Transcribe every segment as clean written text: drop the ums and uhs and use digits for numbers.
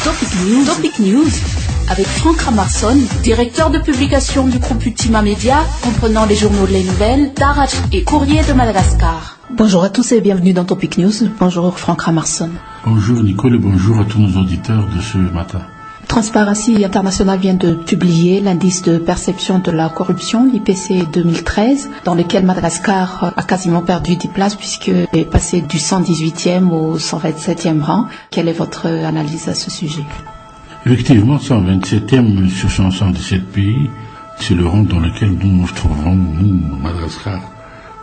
Topic News. Avec Franck Ramarson, directeur de publication du groupe Ultima Media, comprenant les journaux Les Nouvelles, Darach et Courrier de Madagascar. Bonjour à tous et bienvenue dans Topic News. Bonjour Franck Ramarson. Bonjour Nicole et bonjour à tous nos auditeurs de ce matin. Transparency International vient de publier l'indice de perception de la corruption, l'IPC 2013, dans lequel Madagascar a quasiment perdu 10 places puisqu'il est passé du 118e au 127e rang. Quelle est votre analyse à ce sujet ? Effectivement, 127e sur 177 pays, c'est le rang dans lequel nous nous trouvons, nous, Madagascar.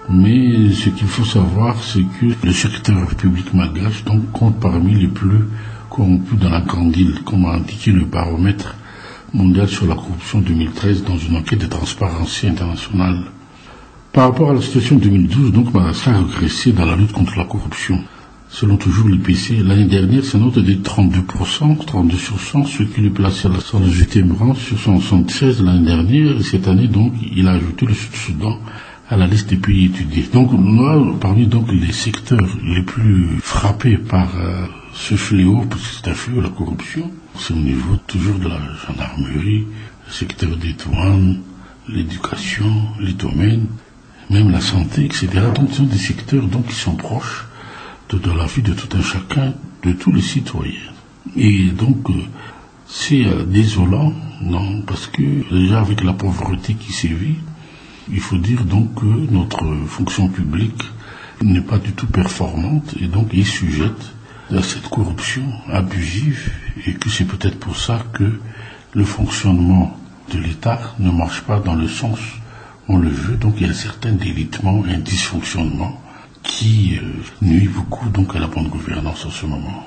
Mais ce qu'il faut savoir, c'est que le secteur public malgache compte parmi les plus corrompus dans la grande île, comme a indiqué le baromètre mondial sur la corruption 2013 dans une enquête de Transparency International. Par rapport à la situation 2012, Madagascar a régressé dans la lutte contre la corruption. Selon toujours l'IPC, l'année dernière, sa note était de 32%, 32 sur 100, ce qui lui plaçait à la 118e rang sur 176 l'année dernière. Et cette année, il a ajouté le Sud-Soudan à la liste des pays étudiés. Parmi les secteurs les plus frappés par ce fléau, parce que c'est un fléau, la corruption, c'est au niveau toujours de la gendarmerie, le secteur des douanes, l'éducation, les domaines, même la santé, etc. Donc ce sont des secteurs qui sont proches de la vie de tout un chacun, de tous les citoyens. Et c'est désolant, parce que déjà avec la pauvreté qui sévit, il faut dire que notre fonction publique n'est pas du tout performante et est sujette à cette corruption abusive et que c'est peut-être pour ça que le fonctionnement de l'État ne marche pas dans le sens où on le veut. Donc il y a un certain délitement, un dysfonctionnement qui nuit beaucoup à la bonne gouvernance en ce moment.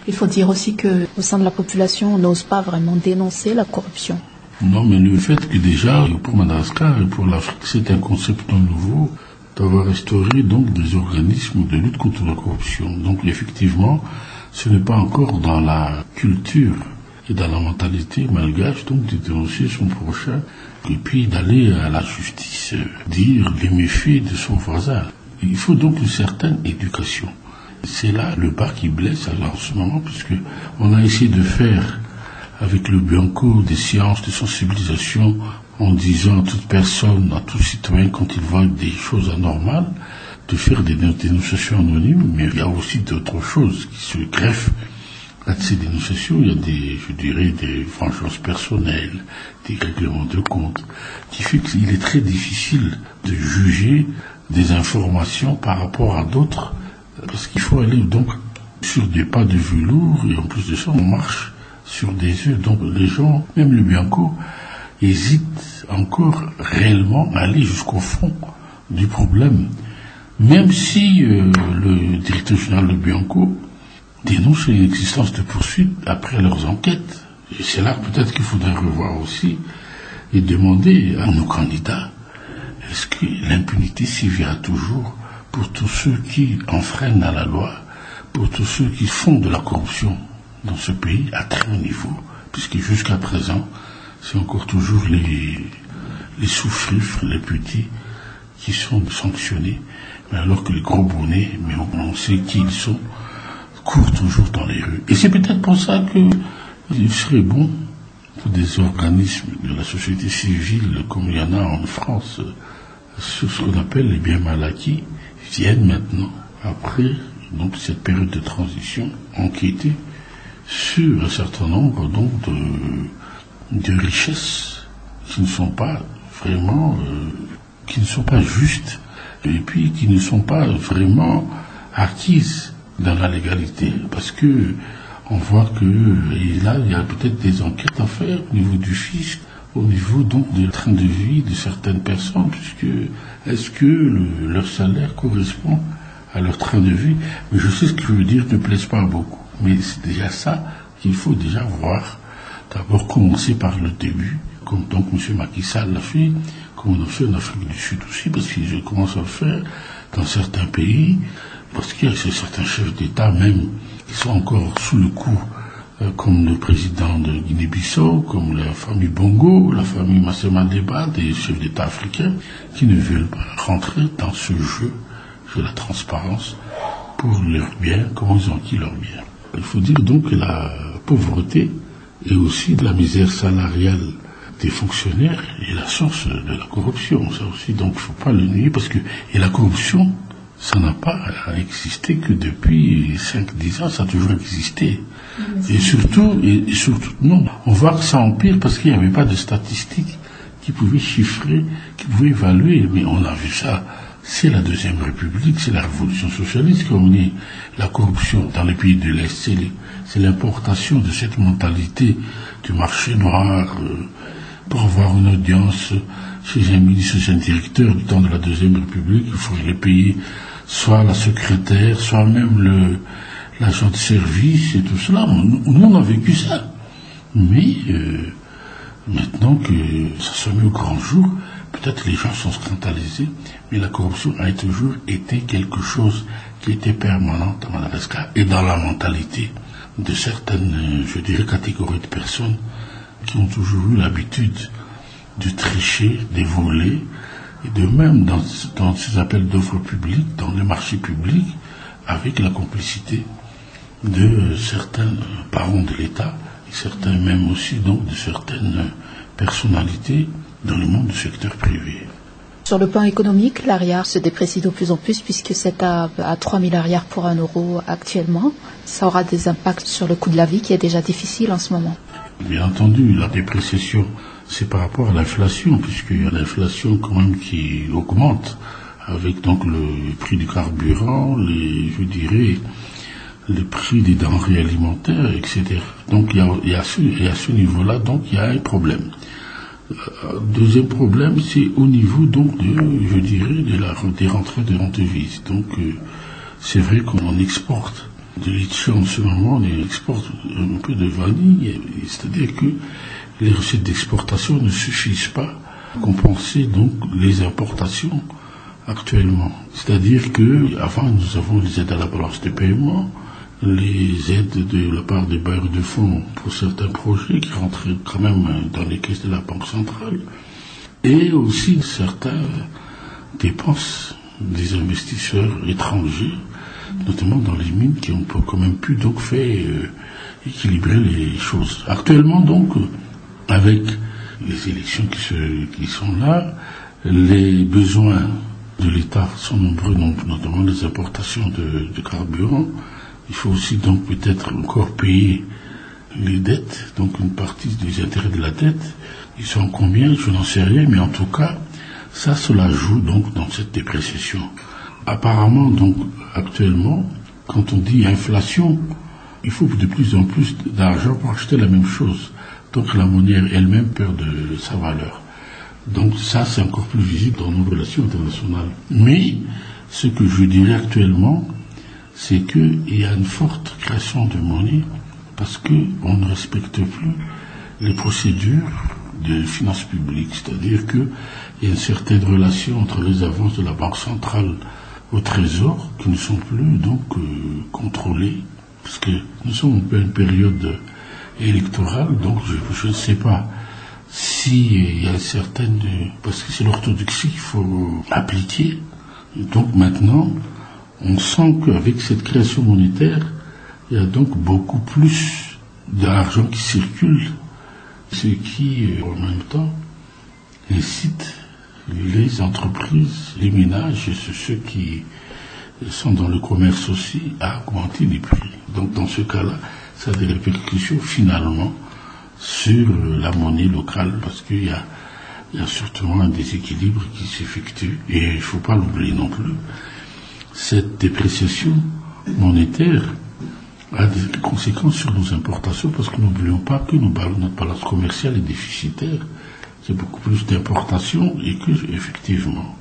Il faut dire aussi qu'au sein de la population, on n'ose pas vraiment dénoncer la corruption. Non, mais le fait que déjà, pour Madagascar et pour l'Afrique, c'est un concept nouveau d'avoir instauré des organismes de lutte contre la corruption. Donc effectivement, ce n'est pas encore dans la culture et dans la mentalité malgache de dénoncer son prochain et puis d'aller à la justice dire les méfaits de son voisin. Il faut une certaine éducation. C'est là le bas qui blesse en ce moment, puisque on a essayé de faire avec le Bianco des séances de sensibilisation en disant à toute personne, à tout citoyen, quand il voit des choses anormales, de faire des dénonciations anonymes, mais il y a aussi d'autres choses qui se greffent à ces dénonciations. Il y a des vengeances personnelles, des règlements de compte, qui fait qu'il est très difficile de juger des informations par rapport à d'autres, parce qu'il faut aller sur des pas de velours, et en plus de ça, on marche sur des œufs. Donc les gens, même le Bianco, hésitent encore réellement à aller jusqu'au fond du problème. Même si le directeur général de Bianco dénonce l'existence de poursuites après leurs enquêtes. Et c'est là peut-être qu'il faudrait revoir aussi et demander à nos candidats, est-ce que l'impunité sévira toujours pour tous ceux qui enfreignent à la loi, pour tous ceux qui font de la corruption dans ce pays à très haut niveau, puisque jusqu'à présent, c'est encore toujours les sous-fifres, les petits, qui sont sanctionnés, mais alors que les gros bonnets, mais on sait qui ils sont, courent toujours dans les rues. Et c'est peut-être pour ça qu'il serait bon que des organismes de la société civile, comme il y en a en France, sur ce qu'on appelle les biens mal acquis, viennent maintenant, après cette période de transition, enquêter sur un certain nombre de richesses qui ne sont pas vraiment, qui ne sont pas justes et puis qui ne sont pas vraiment acquises dans la légalité, parce que on voit que et là il y a peut-être des enquêtes à faire au niveau du fisc, au niveau du train de vie de certaines personnes, puisque est-ce que leur salaire correspond à leur train de vie. Mais je sais ce que je veux dire ne plaise pas à beaucoup, mais c'est déjà ça qu'il faut déjà voir. D'abord commencer par le début, comme M. Macky Sall l'a fait, comme on a fait en Afrique du Sud aussi, parce que je commence à le faire dans certains pays, parce qu'il y a certains chefs d'État même qui sont encore sous le coup, comme le président de Guinée-Bissau, comme la famille Bongo, la famille Massema Deba, des chefs d'État africains, qui ne veulent pas rentrer dans ce jeu de la transparence pour leurs biens, comment ils ont acquis leurs biens. Il faut dire que la pauvreté et aussi de la misère salariale des fonctionnaires et la source de la corruption. Ça aussi, donc il ne faut pas le nier parce que et la corruption, ça n'a pas existé que depuis 5-10 ans, ça a toujours existé. Et surtout, non, on voit que ça empire parce qu'il n'y avait pas de statistiques qui pouvaient chiffrer, qui pouvaient évaluer. Mais on a vu ça, c'est la Deuxième République, c'est la Révolution socialiste, comme on dit. La corruption dans les pays de l'Est, c'est l'importation de cette mentalité du marché noir pour avoir une audience chez un ministre, chez un directeur du temps de la Deuxième République. Il faudrait payer soit la secrétaire, soit même l'agent de service et tout cela. Nous, on a vécu ça. Mais maintenant que ça se met au grand jour, peut-être les gens sont scandalisés, mais la corruption a toujours été quelque chose qui était permanente à Madagascar et dans la mentalité de certaines, je dirais, catégories de personnes qui ont toujours eu l'habitude de tricher, de voler, et de même dans ces appels d'offres publics, dans les marchés publics, avec la complicité de certains parents de l'État, et certains même aussi donc de certaines personnalités dans le monde du secteur privé. Sur le plan économique, l'ariard se déprécie de plus en plus puisque c'est à 3 000 ariards pour 1 euro actuellement. Ça aura des impacts sur le coût de la vie qui est déjà difficile en ce moment. Bien entendu, la dépréciation, c'est par rapport à l'inflation, puisqu'il y a l'inflation quand même qui augmente, avec donc le prix du carburant, les prix des denrées alimentaires, etc. Donc il y a ce niveau-là, donc il y a un problème. Deuxième problème, c'est au niveau donc des rentrées de devises. Donc c'est vrai qu'on exporte de litchi en ce moment, on exporte un peu de vanille, c'est-à-dire que les recettes d'exportation ne suffisent pas à compenser donc les importations actuellement. C'est-à-dire que avant nous avons les aides à la balance de paiement, les aides de la part des bailleurs de fonds pour certains projets qui rentraient quand même dans les caisses de la Banque centrale, et aussi certaines dépenses des investisseurs étrangers, notamment dans les mines, qui ont quand même pu donc faire équilibrer les choses. Actuellement donc, avec les élections qui sont là, les besoins de l'État sont nombreux, notamment les importations de carburant. Il faut aussi donc peut-être encore payer les dettes, donc une partie des intérêts de la dette. Ils sont combien, je n'en sais rien, mais en tout cas, cela joue donc dans cette dépréciation. Apparemment, donc, actuellement, quand on dit inflation, il faut de plus en plus d'argent pour acheter la même chose. Donc la monnaie elle-même perd de sa valeur. Donc ça, c'est encore plus visible dans nos relations internationales. Mais ce que je dirais actuellement, c'est qu'il y a une forte création de monnaie parce qu'on ne respecte plus les procédures de finances publiques. C'est-à-dire qu'il y a une certaine relation entre les avances de la Banque centrale au Trésor qui ne sont plus donc contrôlées. Parce que nous sommes en pleine période électorale, donc je ne sais pas s'il y a certaines... parce que c'est l'orthodoxie qu'il faut appliquer. Donc maintenant, on sent qu'avec cette création monétaire, il y a donc beaucoup plus d'argent qui circule, ce qui, en même temps, incite les entreprises, les ménages, et ceux qui sont dans le commerce aussi, à augmenter les prix. Donc dans ce cas-là, ça a des répercussions finalement sur la monnaie locale, parce qu'il y a surtout un déséquilibre qui s'effectue, et il ne faut pas l'oublier non plus. Cette dépréciation monétaire a des conséquences sur nos importations, parce que n'oublions pas que notre balance commerciale est déficitaire. C'est beaucoup plus d'importations, et que effectivement,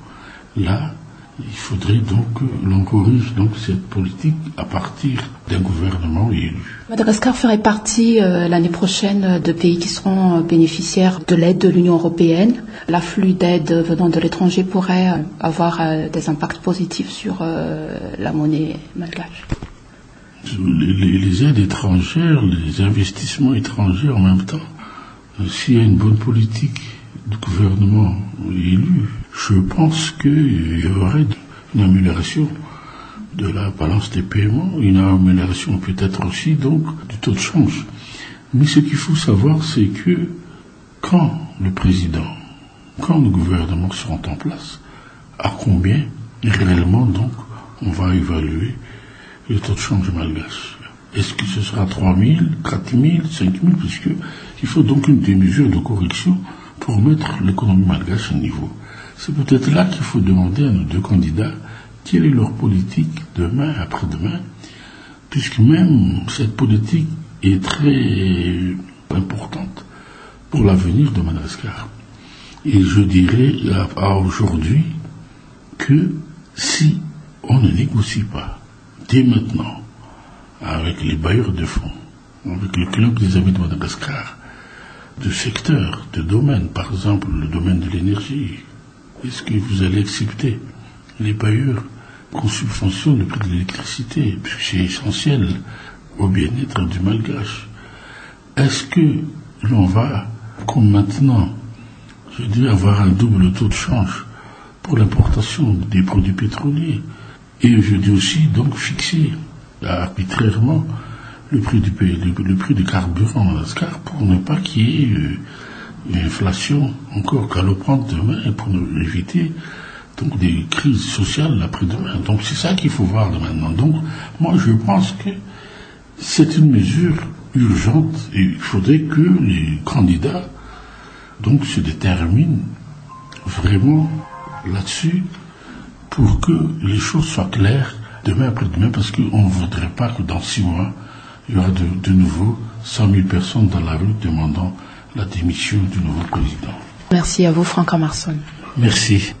là, il faudrait donc que l'on corrige donc cette politique à partir d'un gouvernement élu. Madagascar ferait partie l'année prochaine de pays qui seront bénéficiaires de l'aide de l'Union européenne. L'afflux d'aide venant de l'étranger pourrait avoir des impacts positifs sur la monnaie malgache. Les aides étrangères, les investissements étrangers en même temps, s'il y a une bonne politique du gouvernement élu, je pense qu'il y aurait une amélioration de la balance des paiements, une amélioration peut-être aussi donc du taux de change. Mais ce qu'il faut savoir, c'est que quand le gouvernement seront en place, à combien réellement donc on va évaluer le taux de change malgache. Est-ce que ce sera 3 000, 4 000, 5 000, puisqu'il faut donc une mesure de correction pour mettre l'économie malgache à niveau. C'est peut-être là qu'il faut demander à nos deux candidats quelle est leur politique demain, après-demain, puisque même cette politique est très importante pour l'avenir de Madagascar. Et je dirais à aujourd'hui que si on ne négocie pas dès maintenant avec les bailleurs de fonds, avec le club des amis de Madagascar, de secteurs, de domaines, par exemple le domaine de l'énergie, est-ce que vous allez accepter les bailleurs qu'on subventionne le prix de l'électricité, puisque c'est essentiel au bien-être du malgache? Est-ce que l'on va, comme maintenant, je dirais, avoir un double taux de change pour l'importation des produits pétroliers, et je dis aussi donc fixer arbitrairement le prix du carburant à Madagascar pour ne pas qu'il y ait une inflation encore galopante demain et pour éviter donc des crises sociales après-demain. Donc c'est ça qu'il faut voir de maintenant. Donc moi je pense que c'est une mesure urgente et il faudrait que les candidats donc se déterminent vraiment là-dessus pour que les choses soient claires demain après-demain, parce qu'on ne voudrait pas que dans 6 mois, il y aura de nouveau 100 000 personnes dans la rue demandant la démission du nouveau président. Merci à vous, Franck Emerson. Merci.